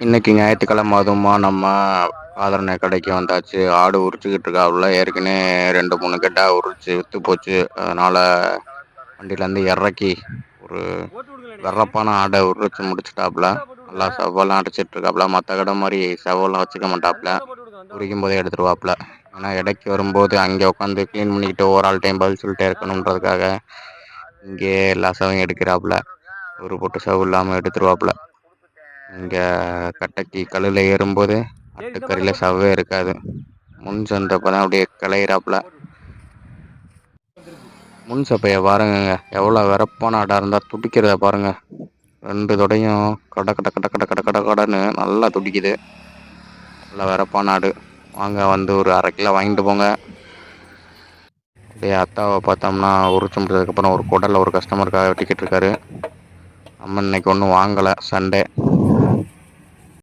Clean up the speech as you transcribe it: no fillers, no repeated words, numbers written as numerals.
இன்னைக்கு ஞாயிற்றுக்கிழமை அதுவுமா நம்ம காதர்ன கடைக்கு வந்தாச்சு. ஆடு உரிச்சுக்கிட்டு இருக்காப்புல. ஏற்கனவே 2 3 கெட்டா உரிச்சு வித்து போச்சு. அதனால வண்டியிலேருந்து இறக்கி ஒரு வெறப்பான ஆடை உரிச்சு முடிச்சுட்டாப்புல. நல்லா செவ்வெல்லாம் அடிச்சிட்டு இருக்காப்புல. மற்ற கடை மாதிரி செவ்வெல்லாம் வச்சுக்க மாட்டாப்புல. உரிக்கும் போதே எடுத்துருவாப்புல. ஏன்னா இடைக்கு வரும்போது அங்கே உட்காந்து க்ளீன் பண்ணிக்கிட்டு ஓவரால் டைம் பதில் சொல்லிட்டே இருக்கணுன்றதுக்காக இங்கே எல்லா செவையும் எடுக்கிறாப்புல. ஒரு பொட்டு செவு இல்லாமல் எடுத்துருவாப்புல. இங்கே கட்டைக்கு கல்லில் ஏறும்போது அட்டுக்கறியில் செவ்வே இருக்காது. முன் சந்தப்போ தான் அப்படியே கிளையிறாப்புல. முன் சப்பையை பாருங்க, எவ்வளோ வெறப்பான ஆடாக இருந்தால் துடிக்கிறத பாருங்க. 2 தொடையும் கட கட கட கட கட கட கடன்னு நல்லா துடிக்குது. நல்லா வெறப்பான ஆடு. வாங்க வந்து ஒரு 1/2 கிலோ வாங்கிட்டு போங்க. அப்படியே அத்தாவை பார்த்தோம்னா உரிச்சு முடிச்சதுக்கப்புறம் ஒரு குடலில் ஒரு கஸ்டமருக்காக வெட்டிக்கிட்டு இருக்காரு. நம்ம இன்னைக்கு ஒன்றும் வாங்கலை, சண்டே.